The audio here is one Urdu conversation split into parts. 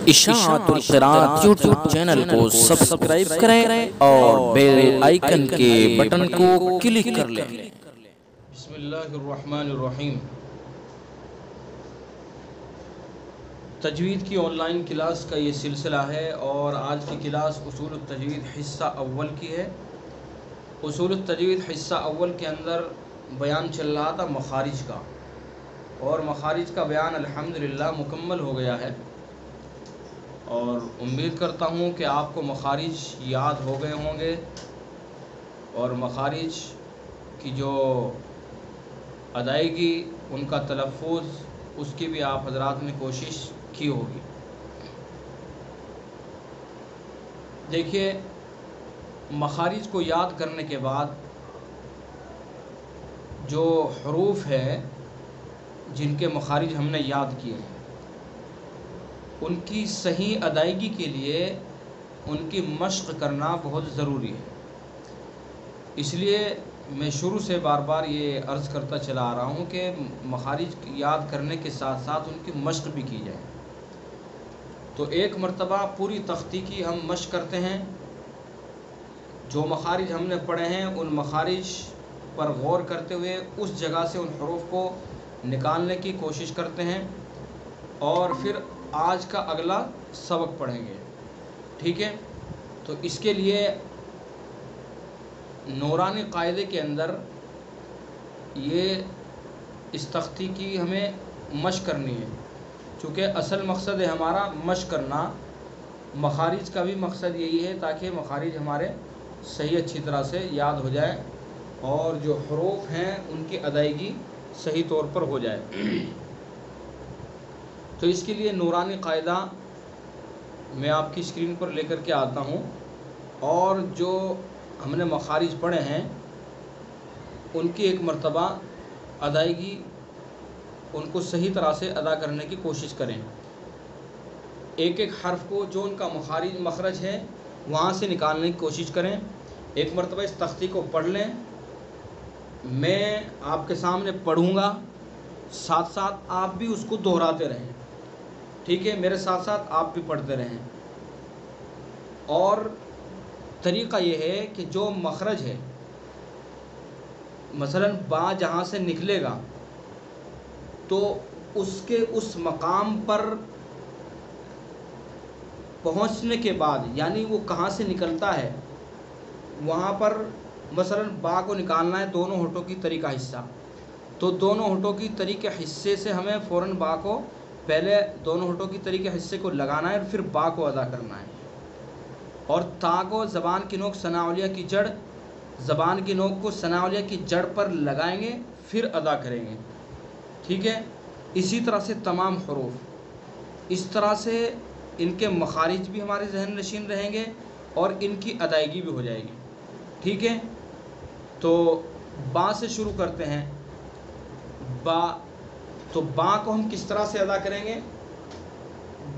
اشاعت القراءت یوٹیوب چینل کو سبسکرائب کریں اور بیل آئیکن کے بٹن کو کلک کر لیں۔ بسم اللہ الرحمن الرحیم۔ تجوید کی آن لائن کلاس کا یہ سلسلہ ہے اور آج کی کلاس اصول التجوید حصہ اول کی ہے۔ اصول التجوید حصہ اول کے اندر بیان چل رہا تھا مخارج کا، اور مخارج کا بیان الحمدللہ مکمل ہو گیا ہے، اور امید کرتا ہوں کہ آپ کو مخارج یاد ہو گئے ہوں گے، اور مخارج کی جو ادائیگی، ان کا تلفظ، اس کی بھی آپ حضرات نے کوشش کی ہوگی۔ دیکھیے، مخارج کو یاد کرنے کے بعد جو حروف ہے جن کے مخارج ہم نے یاد کیے ہیں، ان کی صحیح ادائیگی کے لیے ان کی مشق کرنا بہت ضروری ہے۔ اس لیے میں شروع سے بار بار یہ عرض کرتا چلا آ رہا ہوں کہ مخارج یاد کرنے کے ساتھ ساتھ ان کی مشق بھی کی جائے۔ تو ایک مرتبہ پوری تختی کی ہم مشق کرتے ہیں، جو مخارج ہم نے پڑھے ہیں ان مخارج پر غور کرتے ہوئے اس جگہ سے ان حروف کو نکالنے کی کوشش کرتے ہیں، اور پھر آج کا اگلا سبق پڑھیں گے، ٹھیک ہے؟ تو اس کے لیے نورانی قاعدے کے اندر یہ اس تختی کی ہمیں مشق کرنی ہے، چونکہ اصل مقصد ہے ہمارا مشق کرنا۔ مخارج کا بھی مقصد یہی ہے تاکہ مخارج ہمارے صحیح اچھی طرح سے یاد ہو جائے اور جو حروف ہیں ان کی ادائیگی صحیح طور پر ہو جائے۔ تو اس کے لیے نورانی قاعدہ میں آپ کی اسکرین پر لے کر کے آتا ہوں، اور جو ہم نے مخارج پڑھے ہیں ان کی ایک مرتبہ ادائیگی، ان کو صحیح طرح سے ادا کرنے کی کوشش کریں۔ ایک ایک حرف کو جو ان کا مخرج ہے وہاں سے نکالنے کی کوشش کریں۔ ایک مرتبہ اس تختی کو پڑھ لیں، میں آپ کے سامنے پڑھوں گا، ساتھ ساتھ آپ بھی اس کو دہراتے رہیں، ٹھیک ہے؟ میرے ساتھ ساتھ آپ بھی پڑھتے رہیں۔ اور طریقہ یہ ہے کہ جو مخرج ہے، مثلا با جہاں سے نکلے گا تو اس کے اس مقام پر پہنچنے کے بعد، یعنی وہ کہاں سے نکلتا ہے وہاں پر مثلا با کو نکالنا ہے دونوں ہونٹوں کی طریقہ حصہ، تو دونوں ہونٹوں کی طریقہ حصے سے ہمیں فوراً با کو پہلے دونوں ہونٹوں کی طریقہ حصے کو لگانا ہے اور پھر با کو ادا کرنا ہے، اور تا کو زبان کی نوک ثناء علیہ کی جڑ، زبان کی نوک کو ثناء علیہ کی جڑ پر لگائیں گے، پھر ادا کریں گے، ٹھیک ہے؟ اسی طرح سے تمام حروف، اس طرح سے ان کے مخارج بھی ہمارے ذہن نشین رہیں گے اور ان کی ادائیگی بھی ہو جائے گی، ٹھیک ہے؟ تو با سے شروع کرتے ہیں۔ با، تو با کو ہم کس طرح سے ادا کریں گے؟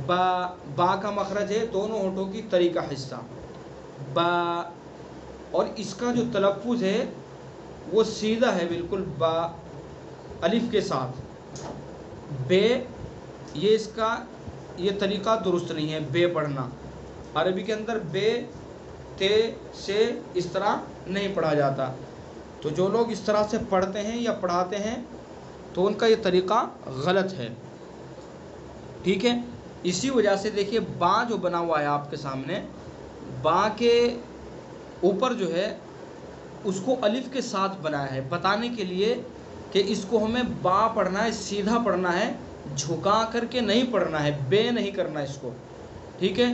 با کا مخرج ہے دونوں ہونٹوں کی طریقہ حصہ، با، اور اس کا جو تلفظ ہے وہ سیدھا ہے بالکل، با الف کے ساتھ۔ بے، یہ اس کا یہ طریقہ درست نہیں ہے بے پڑھنا، عربی کے اندر بے تے سے اس طرح نہیں پڑھا جاتا، تو جو لوگ اس طرح سے پڑھتے ہیں یا پڑھاتے ہیں تو ان کا یہ طریقہ غلط ہے، ٹھیک ہے؟ اسی وجہ سے دیکھیے با جو بنا ہوا ہے آپ کے سامنے، با کے اوپر جو ہے اس کو الف کے ساتھ بنایا ہے بتانے کے لیے کہ اس کو ہمیں با پڑھنا ہے، سیدھا پڑھنا ہے، جھکا کر کے نہیں پڑھنا ہے، بے نہیں کرنا اس کو، ٹھیک ہے؟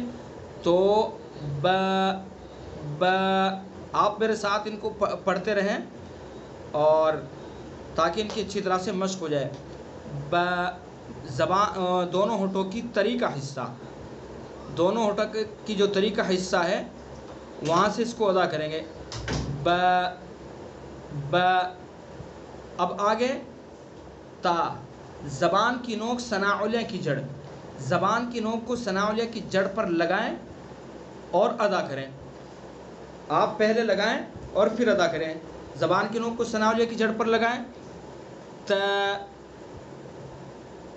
تو با، با، آپ میرے ساتھ ان کو پڑھتے رہیں اور تاکہ ان کی اچھی طرح سے مشق ہو جائے۔ با، زبان دونوں ہونٹوں کی طریقہ حصہ، دونوں ہونٹوں کی جو طریقہ حصہ ہے وہاں سے اس کو ادا کریں گے، با، با۔ اب آگے تا، زبان کی نوک ثناء علیہ کی جڑ، زبان کی نوک کو ثناء علیہ کی جڑ پر لگائیں اور ادا کریں۔ آپ پہلے لگائیں اور پھر ادا کریں۔ زبان کی نوک کو ثناء علیہ کی جڑ پر لگائیں، تا،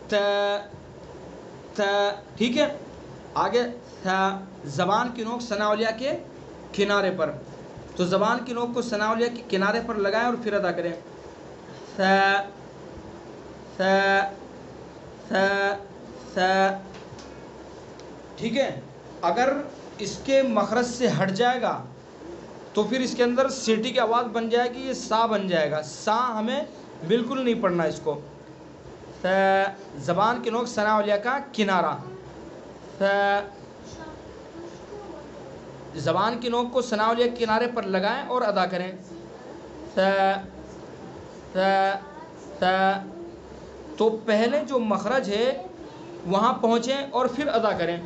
تا، تا، ٹھیک ہے؟ آگے تھا زبان کی نوک ثنا علیہ کے کنارے پر، تو زبان کی نوک کو ثنا علیہ کے کنارے پر لگائیں اور پھر ادا کریں. ثا ثا ثا ثا. ٹھیک ہے. اگر اس کے مخرج سے ہٹ جائے گا تو پھر اس کے اندر سیٹی کی آواز بن جائے گی، یہ سا بن جائے گا. سا ہمیں بالکل نہیں پڑھنا اس کو. زبان کی نوک ثنا علیہ کا کنارہ. زبان کی نوک کو ثنا علیہ کے کنارے پر لگائیں اور ادا کریں. تو پہلے جو مخرج ہے وہاں پہنچیں اور پھر ادا کریں.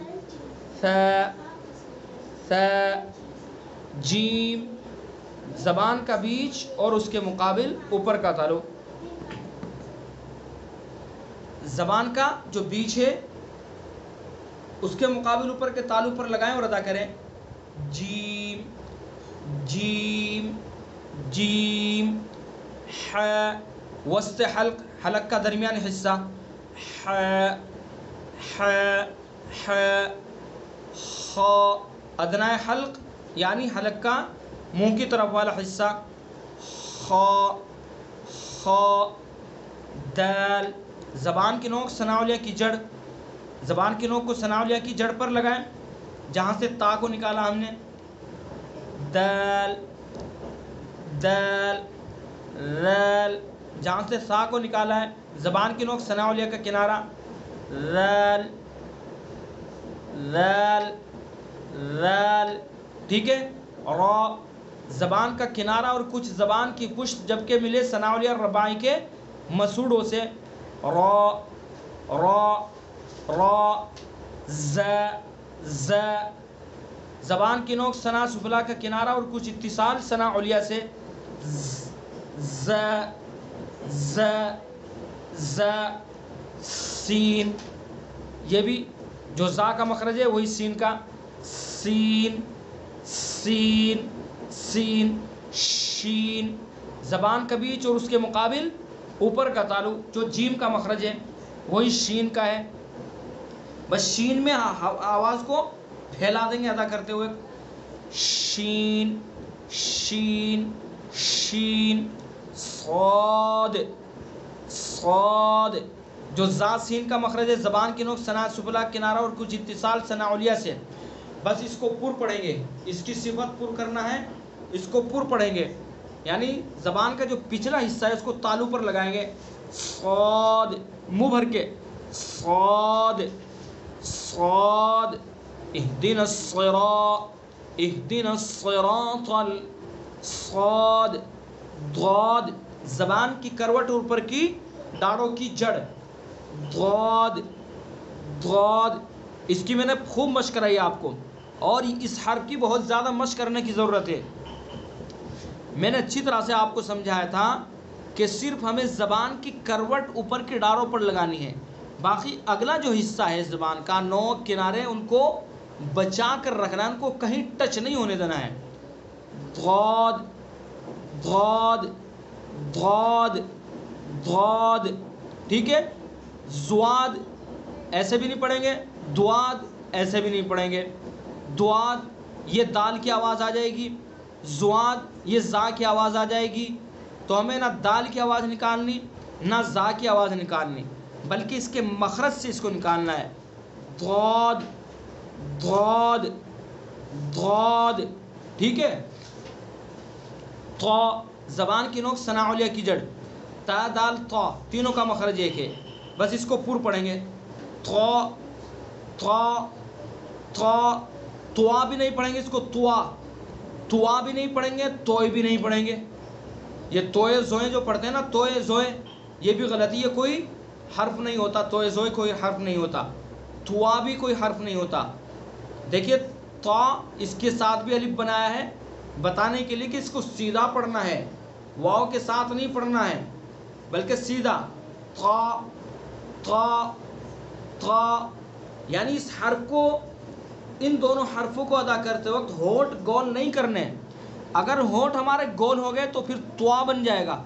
جیم زبان کا بیچ اور اس کے مقابل اوپر کا تعلق. زبان کا جو بیچ ہے اس کے مقابل اوپر کے تالو پر لگائیں اور ادا کریں. جیم جیم جیم. ح وسط حلق، حلق کا درمیانی حصہ. ح ح ح. خ ادنائے حلق یعنی حلق کا منہ کی طرف والا حصہ. خ خ. دال زبان کی نوک ثنا علیہ کی جڑ. زبان کی نوک کو ثنا علیہ کی جڑ پر لگائیں جہاں سے تا کو نکالا ہم نے. دال دال. ریل جہاں سے سا کو نکالا ہے. زبان کی نوک ثنا علیہ کا کنارہ. ریل ریل ریل. ٹھیک ہے. را زبان کا کنارہ اور کچھ زبان کی پشت جبکہ ملے ثنا علیہ رباعی کے مسوڑوں سے. را را را. ز ز زبان کی نوک ثنا سفلا کا کنارہ اور کچھ اتصال ثنا علیہ سے. ز ز ز. سین یہ بھی جو زا کا مخرج ہے وہی سین کا. سین سین سین. شین زبان کا بیچ اور اس کے مقابل اوپر کا تالو جو جیم کا مخرج ہے وہی شین کا ہے. بس شین میں آواز کو پھیلا دیں گے ادا کرتے ہوئے. شین شین شین. صاد صاد جو زا سین کا مخرج ہے زبان کی نوک ثنا سفلا کنارہ اور کچھ اتصال ثنا علیہ سے. بس اس کو پر پڑھیں گے، اس کی صفت پر کرنا ہے، اس کو پر پڑھیں گے یعنی زبان کا جو پچھلا حصہ ہے اس کو تالو پر لگائیں گے. صاد منہ بھر کے. صاد صاد. اہدنا الصراط اہدنا الصراط. صاد. ضاد زبان کی کروٹ اوپر کی داڑوں کی جڑ. ضاد ضاد. اس کی میں نے خوب مشق کرائی آپ کو اور اس حرف کی بہت زیادہ مشق کرنے کی ضرورت ہے. میں نے اچھی طرح سے آپ کو سمجھایا تھا کہ صرف ہمیں زبان کی کروٹ اوپر کی ڈاروں پر لگانی ہے، باقی اگلا جو حصہ ہے زبان کا نوک کنارے ان کو بچا کر رکھنا ہے، ان کو کہیں ٹچ نہیں ہونے دینا ہے. ضاد ضاد ضاد ضاد. ٹھیک ہے. زواد ایسے بھی نہیں پڑھیں گے، دواد ایسے بھی نہیں پڑھیں گے. دواد یہ دال کی آواز آ جائے گی، زواد یہ زا کی آواز آ جائے گی. تو ہمیں نہ دال کی آواز نکالنی نہ زا کی آواز نکالنی، بلکہ اس کے مخرج سے اس کو نکالنا ہے. ضاد ضاد ضاد. ٹھیک ہے. طا زبان کی نوک ثنا علیہ کی جڑ. تا دال طا تینوں کا مخرج ایک ہے، بس اس کو پر پڑھیں گے. طا طا طا. طوا بھی نہیں پڑھیں گے اس کو. طوا طوا بھی نہیں پڑھیں گے، توئے بھی نہیں پڑھیں گے. یہ توئے زوئے جو پڑھتے ہیں نا، توئے زوئے، یہ بھی غلطی ہے. کوئی حرف نہیں ہوتا توئے زوئے، کوئی حرف نہیں ہوتا. طوا بھی کوئی حرف نہیں ہوتا. دیکھیے طا اس کے ساتھ بھی الف بنایا ہے بتانے کے لیے کہ اس کو سیدھا پڑھنا ہے، واو کے ساتھ نہیں پڑھنا ہے بلکہ سیدھا. طا طا طا. یعنی اس حرف کو، ان دونوں حرفوں کو ادا کرتے وقت ہونٹ گول نہیں کرنے. اگر ہونٹ ہمارے گول ہو گئے تو پھر طوا بن جائے گا،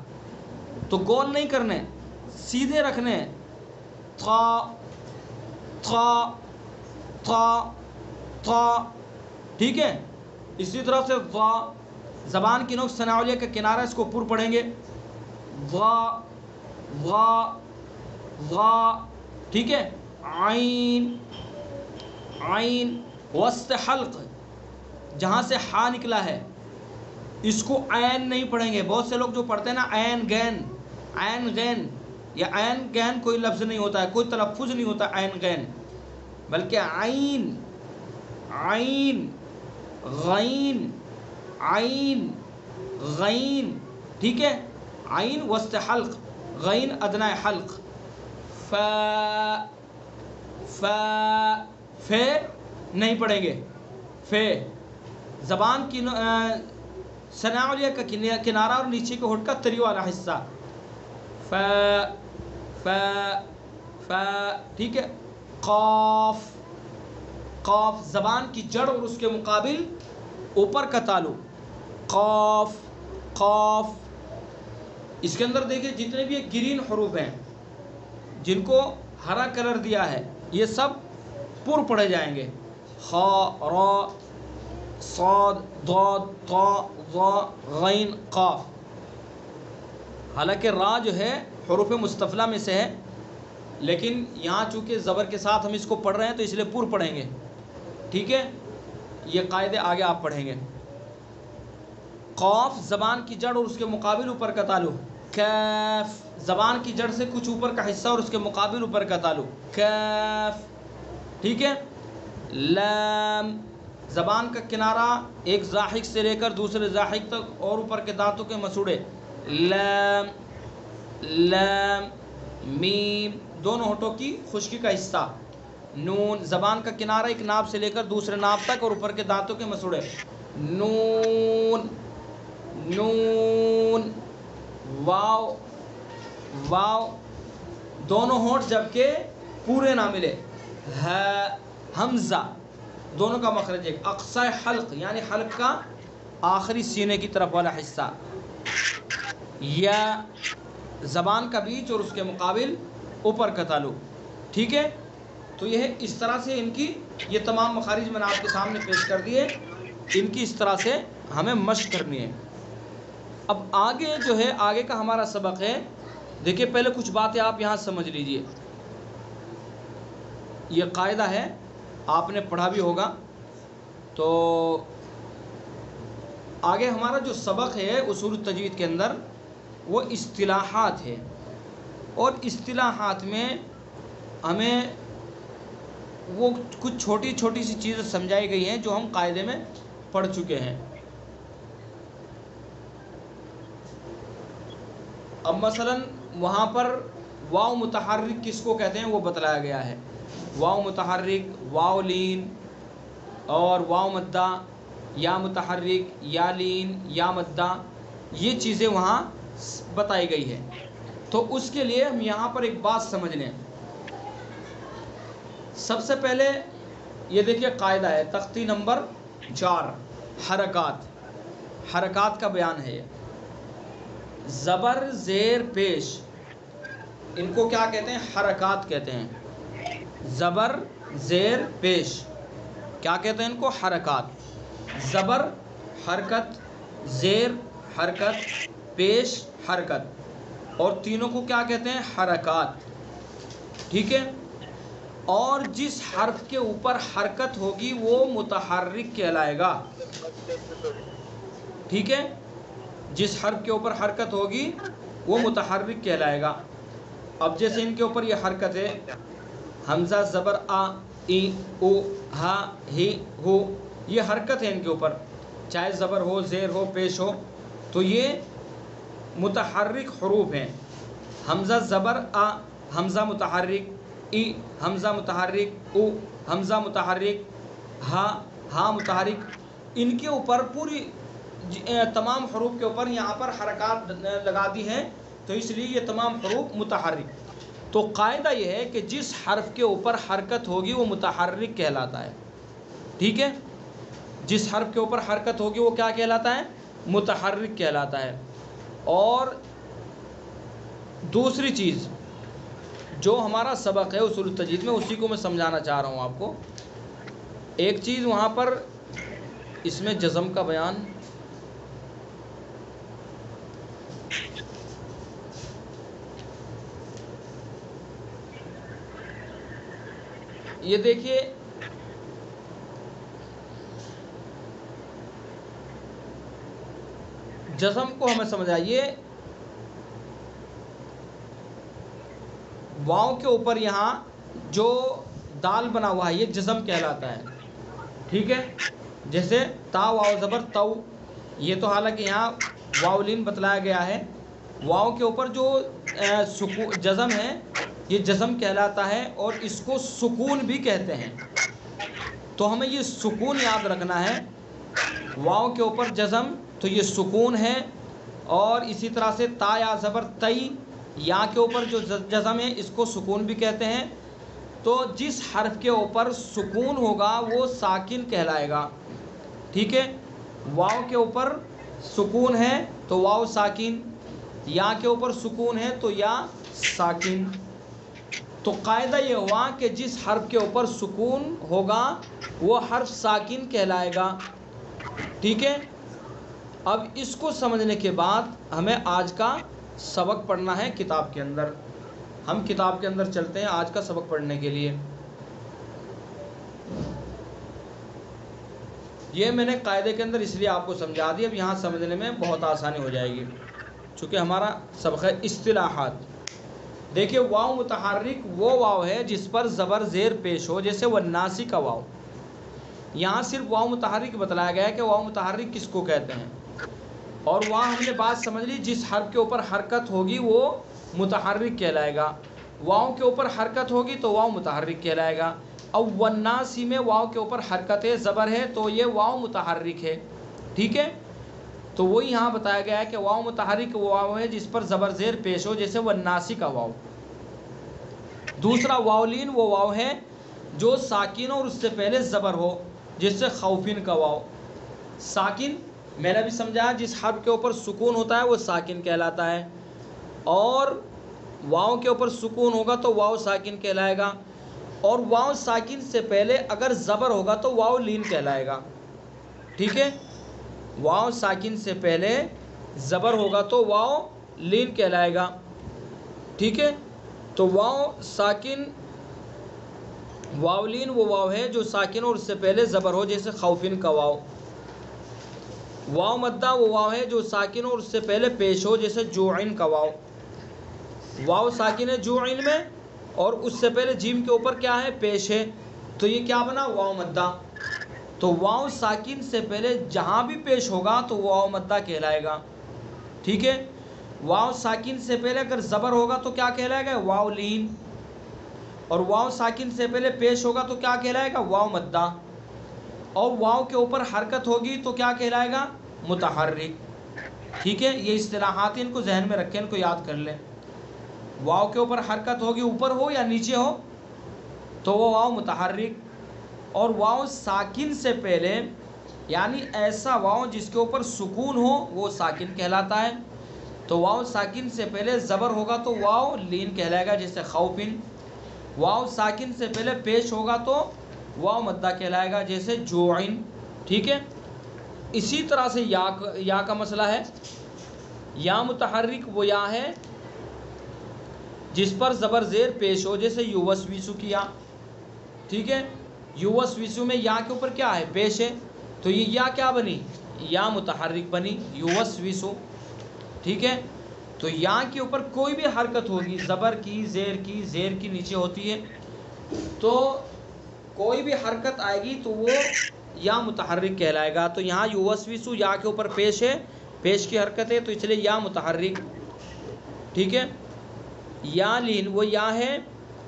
تو گول نہیں کرنے، سیدھے رکھنے. طا طا تا ٹھیک ہے. اسی طرح سے وا زبان کی نوک ثناء کا کنارہ اس کو پر پڑھیں گے وا وا وا ٹھیک ہے. عین عین وسط حلق جہاں سے ہا نکلا ہے اس کو عین نہیں پڑھیں گے. بہت سے لوگ جو پڑھتے ہیں نا عین غین یا عین غین کوئی لفظ نہیں ہوتا ہے, کوئی تلفظ نہیں ہوتا عین غین, بلکہ عین عین غین عین غین ٹھیک ہے. عین وسط حلق غین ادنی حلق. ف ف ف نہیں پڑھیں گے. ف زبان کی ثناء علیہ کا کنارہ اور نیچے کے ہونٹ کا تری والا حصہ. ف ف ف ٹھیک ہے. قاف قاف زبان کی جڑ اور اس کے مقابل اوپر کا تالو. قاف قاف اس کے اندر دیکھیں جتنے بھی گرین حروف ہیں جن کو ہرا کلر دیا ہے یہ سب پر پڑھے جائیں گے. خا را صاد ضاد طا ظا غین قاف. حالانکہ را جو ہے حروف مستفلہ میں سے ہے, لیکن یہاں چونکہ زبر کے ساتھ ہم اس کو پڑھ رہے ہیں تو اس لیے پر پڑھیں گے. ٹھیک ہے, یہ قاعدے آگے آپ پڑھیں گے. قاف زبان کی جڑ اور اس کے مقابل اوپر کا تالو. کیف زبان کی جڑ سے کچھ اوپر کا حصہ اور اس کے مقابل اوپر کا تالو. کیف ٹھیک ہے. لام زبان کا کنارہ ایک زاحک سے لے کر دوسرے زاحک تک اور اوپر کے دانتوں کے مسوڑے. لام لام. میم دونوں ہونٹوں کی خشکی کا حصہ. نون زبان کا کنارہ ایک ناب سے لے کر دوسرے ناب تک اور اوپر کے دانتوں کے مسوڑے. نون نون. واو واو دونوں ہونٹ جبکہ پورے نہ ملے. ہے حمزہ دونوں کا مخرج ایک. اقصی حلق یعنی حلق کا آخری سینے کی طرف والا حصہ. یا زبان کا بیچ اور اس کے مقابل اوپر کا تالو. ٹھیک ہے, تو یہ اس طرح سے ان کی یہ تمام مخارج میں نے آپ کے سامنے پیش کر دیے. ان کی اس طرح سے ہمیں مشق کرنی ہے. اب آگے جو ہے آگے کا ہمارا سبق ہے. دیکھیے پہلے کچھ باتیں آپ یہاں سمجھ لیجئے. یہ قاعدہ ہے آپ نے پڑھا بھی ہوگا. تو آگے ہمارا جو سبق ہے اصول التجوید کے اندر وہ اصطلاحات ہے, اور اصطلاحات میں ہمیں وہ کچھ چھوٹی چھوٹی سی چیزیں سمجھائی گئی ہیں جو ہم قاعدے میں پڑھ چکے ہیں. اب مثلا وہاں پر واو متحرک کس کو کہتے ہیں وہ بتلایا گیا ہے. واو متحرک, واو لین اور واو مدہ, یا متحرک, یا لین, یا مدہ, یہ چیزیں وہاں بتائی گئی ہے. تو اس کے لیے ہم یہاں پر ایک بات سمجھ لیں. سب سے پہلے یہ دیکھیے قاعدہ ہے تختی نمبر 4 حرکات. حرکات کا بیان ہے. زبر زیر پیش ان کو کیا کہتے ہیں؟ حرکات کہتے ہیں. زبر زیر پیش کیا کہتے ہیں ان کو؟ حرکات. زبر حرکت, زیر حرکت, پیش حرکت, اور تینوں کو کیا کہتے ہیں؟ حرکات. ٹھیک ہے. اور جس حرف کے اوپر حرکت ہوگی وہ متحرک کہلائے گا. ٹھیک ہے, جس حرف کے اوپر حرکت ہوگی وہ متحرک کہلائے گا. اب جیسے ان کے اوپر یہ حرکت ہے حمزہ زبر آ, ای, او, ہا, ہی, ہو, یہ حرکت ہے ان کے اوپر, چاہے زبر ہو, زیر ہو, پیش ہو, تو یہ متحرک حروف ہیں. حمزہ زبر آ, حمزہ متحرک, ای حمزہ متحرک, او حمزہ متحرک, ہا ہا متحرک. ان کے اوپر پوری تمام حروف کے اوپر یہاں پر حرکات لگا دی ہیں, تو اس لیے یہ تمام حروف متحرک. تو قاعدہ یہ ہے کہ جس حرف کے اوپر حرکت ہوگی وہ متحرک کہلاتا ہے. ٹھیک ہے, جس حرف کے اوپر حرکت ہوگی وہ کیا کہلاتا ہے؟ متحرک کہلاتا ہے. اور دوسری چیز جو ہمارا سبق ہے اصول التجوید میں, اسی کو میں سمجھانا چاہ رہا ہوں آپ کو. ایک چیز وہاں پر اس میں جزم کا بیان، یہ دیکھیے جزم کو ہمیں سمجھ آئیے، واؤ کے اوپر یہاں جو دال بنا ہوا ہے یہ جزم کہلاتا ہے، ٹھیک ہے؟ جیسے تا واؤ زبر تو، یہ تو حالانکہ یہاں واؤ لین بتلایا گیا ہے، واؤ کے اوپر جو جزم ہے یہ جزم کہلاتا ہے، اور اس کو سکون بھی کہتے ہیں، تو ہمیں یہ سکون یاد رکھنا ہے، واؤ کے اوپر جزم تو یہ سکون ہے، اور اسی طرح سے تا یا زبر تئی، یا کے اوپر جو جزم ہے اس کو سکون بھی کہتے ہیں، تو جس حرف کے اوپر سکون ہوگا وہ ساکن کہلائے گا، ٹھیک ہے؟ واؤ کے اوپر سکون ہے تو واؤ ساکن، یا کے اوپر سکون ہے تو یا ساکن، تو قاعدہ یہ ہوا کہ جس حرف کے اوپر سکون ہوگا وہ حرف ساکن کہلائے گا، ٹھیک ہے؟ اب اس کو سمجھنے کے بعد ہمیں آج کا سبق پڑھنا ہے کتاب کے اندر، ہم کتاب کے اندر چلتے ہیں آج کا سبق پڑھنے کے لیے۔ یہ میں نے قاعدے کے اندر اس لیے آپ کو سمجھا دیا، اب یہاں سمجھنے میں بہت آسانی ہو جائے گی، چونکہ ہمارا سبق ہے اصطلاحات۔ دیکھیے واؤ متحرک وہ واؤ ہے جس پر زبر زیر پیش ہو، جیسے والناسی کا واؤ، یہاں صرف واؤ متحرک بتلایا گیا ہے کہ واؤ متحرک کس کو کہتے ہیں، اور وہاں ہم نے بات سمجھ لی جس حرف کے اوپر حرکت ہوگی وہ متحرک کہلائے گا، واؤ کے اوپر حرکت ہوگی تو واؤ متحرک کہلائے گا۔ اب والناسی میں واؤ کے اوپر حرکت ہے، زبر ہے، تو یہ واؤ متحرک ہے، ٹھیک ہے؟ تو وہی یہاں بتایا گیا ہے کہ واؤ متحرک وہ واؤ ہے جس پر زبر زیر پیش ہو، جیسے والناسی کا واؤ۔ دوسرا واؤلین وہ واؤ ہے جو ساکن اور اس سے پہلے زبر ہو، جیسے خوفین کا واؤ۔ ساکن میں نے بھی سمجھا جس حرف کے اوپر سکون ہوتا ہے وہ ساکن کہلاتا ہے، اور واؤ کے اوپر سکون ہوگا تو واؤ ساکن کہلائے گا، اور واؤ ساکن سے پہلے اگر زبر ہوگا تو واؤ لین کہلائے گا، ٹھیک ہے؟ واؤ ساکن سے پہلے زبر ہوگا تو واؤ لین کہلائے گا، ٹھیک ہے؟ تو واؤ ساکن واؤلین وہ واؤ ہے جو ساکن اور اس سے پہلے زبر ہو، جیسے خوفین کا واؤ۔ واؤ مدہ وہ واؤ ہے جو ساکن اور اس سے پہلے پیش ہو، جیسے جوعین کا واؤ۔ واؤ ساکن ہے جوعین میں، اور اس سے پہلے جیم کے اوپر کیا ہے؟ پیش ہے، تو یہ کیا بنا؟ واؤ مدہ۔ تو واؤ ساکن سے پہلے جہاں بھی پیش ہوگا تو واؤ مدہ کہلائے گا، ٹھیک ہے؟ واؤ ساکن سے پہلے اگر زبر ہوگا تو کیا کہلائے گا؟ واؤ لین، اور واؤ ساکن سے پہلے پیش ہوگا تو کیا کہلائے گا؟ واؤ مدہ، اور واؤ کے اوپر حرکت ہوگی تو کیا کہلائے گا؟ متحرک، ٹھیک ہے؟ یہ اصطلاحات ان کو ذہن میں رکھیں، ان کو یاد کر لیں۔ واؤ کے اوپر حرکت ہوگی، اوپر ہو یا نیچے ہو، تو وہ واؤ متحرک، اور واؤ ساکن سے پہلے یعنی ایسا واؤ جس کے اوپر سکون ہو وہ ساکن کہلاتا ہے، تو واؤ ساکن سے پہلے زبر ہوگا تو واؤ لین کہلائے گا، جیسے خوفن۔ واؤ ساکن سے پہلے پیش ہوگا تو واؤ مدہ کہلائے گا، جیسے جوعین، ٹھیک ہے؟ اسی طرح سے یا کا مسئلہ ہے، یا متحرک وہ یا ہے جس پر زبر زیر پیش ہو، جیسے یوسوسو کیا، ٹھیک ہے؟ یوسوسو میں یا کے اوپر کیا ہے؟ پیش ہے، تو یہ یا کیا بنی؟ یا متحرک بنی، یوسوسو، ٹھیک ہے؟ تو یا کے اوپر کوئی بھی حرکت ہوگی، زبر کی، زیر کی نیچے ہوتی ہے، تو کوئی بھی حرکت آئے گی تو وہ یا متحرک کہلائے گا۔ تو یہاں یوسوسو یا کے اوپر پیش ہے، پیش کی حرکت ہے، تو اس لیے یا متحرک، ٹھیک ہے؟ یا لین وہ یا ہے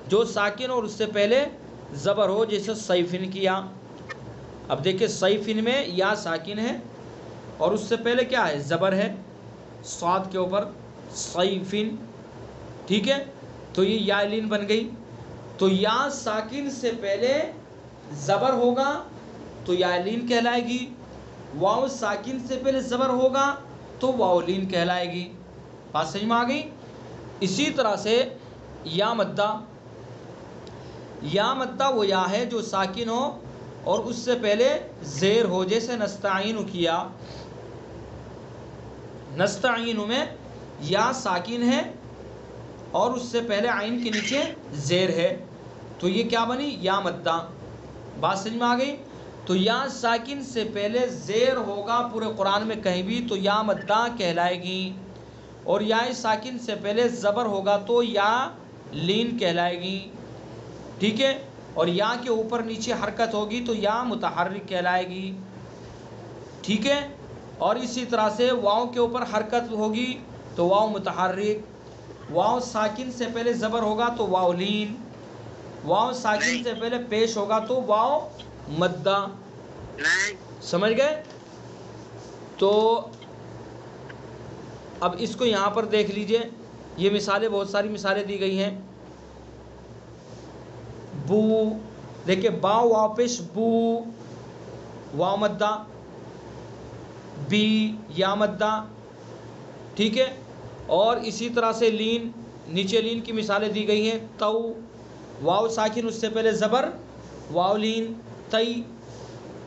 جو ساکن اور اس سے پہلے زبر ہو، جیسے سیفن کیا۔ اب دیکھیں سیفن میں یا ساکن ہے اور اس سے پہلے کیا ہے؟ زبر ہے، صاد کے اوپر سیفن، ٹھیک ہے؟ تو یہ یا لین بن گئی، تو یا ساکن سے پہلے زبر ہوگا تو یا لین کہلائے گی، واؤ ساکن سے پہلے زبر ہوگا تو واؤ لین کہلائے گی۔ بات سمجھ میں آ گئی؟ اسی طرح سے یا مدہ وہ یا ہے جو ساکن ہو اور اس سے پہلے زیر ہو، جیسے نستعین کیا، نستعین میں یا ساکن ہے اور اس سے پہلے عین کے نیچے زیر ہے، تو یہ کیا بنی؟ یا مدہ۔ بات سمجھ میں آ گئی؟ تو یا ساکن سے پہلے زیر ہوگا پورے قرآن میں کہیں بھی تو یا مدہ کہلائے گی، اور یا ساکن سے پہلے زبر ہوگا تو یا لین کہلائے گی، ٹھیک ہے؟ اور یا کے اوپر نیچے حرکت ہوگی تو یا متحرک کہلائے گی، ٹھیک ہے؟ اور اسی طرح سے واؤ کے اوپر حرکت ہوگی تو واؤ متحرک، واؤ ساکن سے پہلے زبر ہوگا تو واؤ لین، واؤ ساکن سے پہلے پیش ہوگا تو واؤ مدہ، سمجھ گئے؟ تو اب اس کو یہاں پر دیکھ لیجئے، یہ مثالیں، بہت ساری مثالیں دی گئی ہیں۔ بو، دیکھیں با واو پیش بو، واو مدہ، بی یا مدہ، ٹھیک ہے؟ اور اسی طرح سے لین، نیچے لین کی مثالیں دی گئی ہیں۔ تو واو ساکن اس سے پہلے زبر واو لین، تئی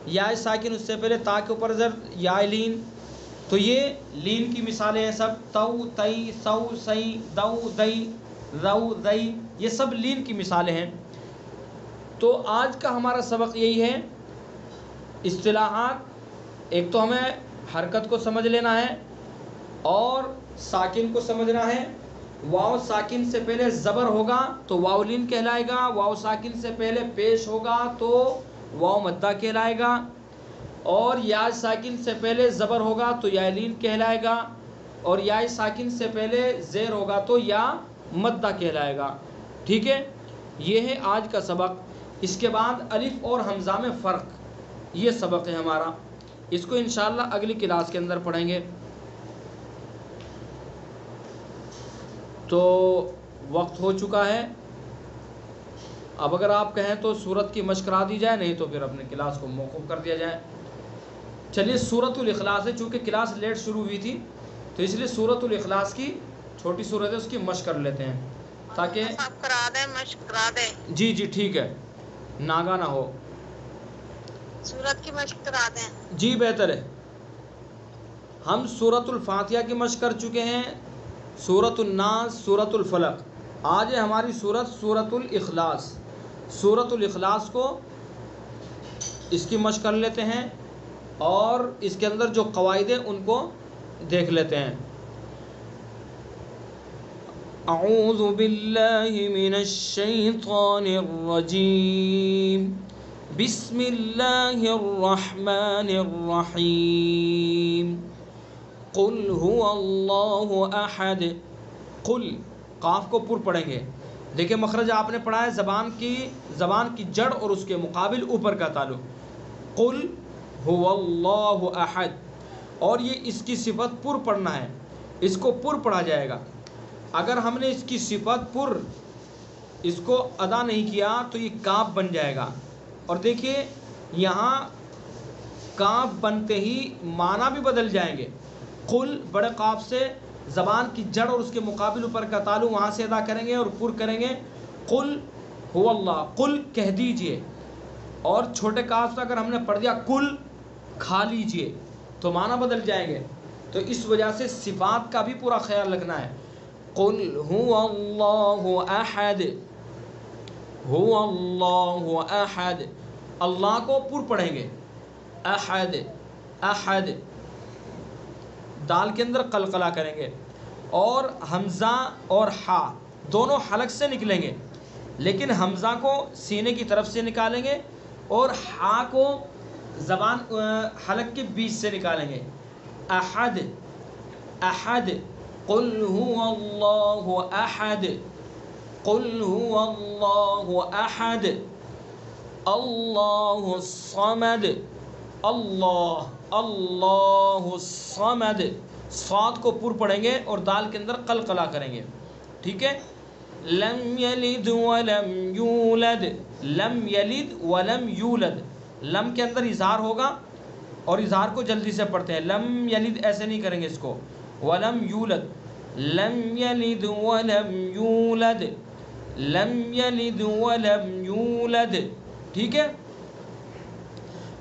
یا ساکن اس سے پہلے تا کے اوپر زر یا لین، تو یہ لین کی مثالیں ہیں سب۔ تو تئی سو سئی دو دئی رو دئی، یہ سب لین کی مثالیں ہیں۔ تو آج کا ہمارا سبق یہی ہے، اصطلاحات، ایک تو ہمیں حرکت کو سمجھ لینا ہے اور ساکن کو سمجھنا ہے۔ واو ساکن سے پہلے زبر ہوگا تو واو لین کہلائے گا، واو ساکن سے پہلے پیش ہوگا تو واو مدہ کہلائے گا، اور یا ساکن سے پہلے زبر ہوگا تو یا لین کہلائے گا، اور یا ساکن سے پہلے زیر ہوگا تو یا مدہ کہلائے گا، ٹھیک ہے؟ یہ ہے آج کا سبق۔ اس کے بعد الف اور حمزہ میں فرق، یہ سبق ہے ہمارا، اس کو انشاءاللہ اگلی کلاس کے اندر پڑھیں گے۔ تو وقت ہو چکا ہے، اب اگر آپ کہیں تو سورت کی مشق کرا دی جائے، نہیں تو پھر اپنے کلاس کو موقوف کر دیا جائے۔ چلیے سورۃ الاخلاص ہے، چونکہ کلاس لیٹ شروع ہوئی تھی تو اس لیے سورۃ الاخلاص کی چھوٹی سورت ہے، اس کی مشق کر لیتے ہیں تاکہ آپ کرا دیں، مشق کرا دیں۔ جی جی ٹھیک ہے، ناگا نہ ہو۔ سورت کی مشق کرا دیں۔ جی بہتر ہے۔ ہم سورۃ الفاتحہ کی مشق کر چکے ہیں، سورۃ الناس، سورۃ الفلق، آج ہے ہماری سورت سورۃ الاخلاص۔ سورۃ الاخلاص کو اس کی مشق کر لیتے ہیں اور اس کے اندر جو قواعد ہیں ان کو دیکھ لیتے ہیں۔ اعوذ باللہ من الشیطان الرجیم، بسم اللہ الرحمن الرحیم، قل هو اللہ احد، قل، قاف کو پر پڑھیں گے، دیکھیں مخرج آپ نے پڑھا ہے، زبان کی جڑ اور اس کے مقابل اوپر کا تعلق، قل هو اللہ احد، اور یہ اس کی صفت پر پڑھنا ہے، اس کو پر پڑھا جائے گا۔ اگر ہم نے اس کی صفت پر اس کو ادا نہیں کیا تو یہ کاف بن جائے گا، اور دیکھیے یہاں کاف بنتے ہی معنی بھی بدل جائیں گے۔ قل بڑے قاف سے زبان کی جڑ اور اس کے مقابل اوپر کا تعلق وہاں سے ادا کریں گے اور پر کریں گے، قل هو اللہ، قل کہہ دیجئے، اور چھوٹے کاف سے اگر ہم نے پڑھ دیا کل کھا لیجئے تو معنی بدل جائیں گے، تو اس وجہ سے صفات کا بھی پورا خیال رکھنا ہے۔ قل هو اللہ احد، هو اللہ احد، اللہ کو پر پڑھیں گے، احد، احد، دال کے اندر قلقلہ کریں گے، اور حمزہ اور ہا دونوں حلق سے نکلیں گے، لیکن حمزہ کو سینے کی طرف سے نکالیں گے اور ہا کو زبان حلق کے بیچ سے نکالیں گے۔ احد، احد، قل هو اللہ احد، قل هو اللہ احد، اللہ الصمد، اللہ، اللہ الصمد، صاد کو پر پڑھیں گے اور دال کے اندر قلقلہ کریں گے، ٹھیک ہے؟ لم یلد ولم یولد، لم یلد ولم یولد، لم کے اندر اظہار ہوگا اور اظہار کو جلدی سے پڑھتے ہیں، لم یلد ایسے نہیں کریں گے اس کو، ولم یولد، لم یلد ولم یولد، لم یلد ولم یولد، ٹھیک ہے؟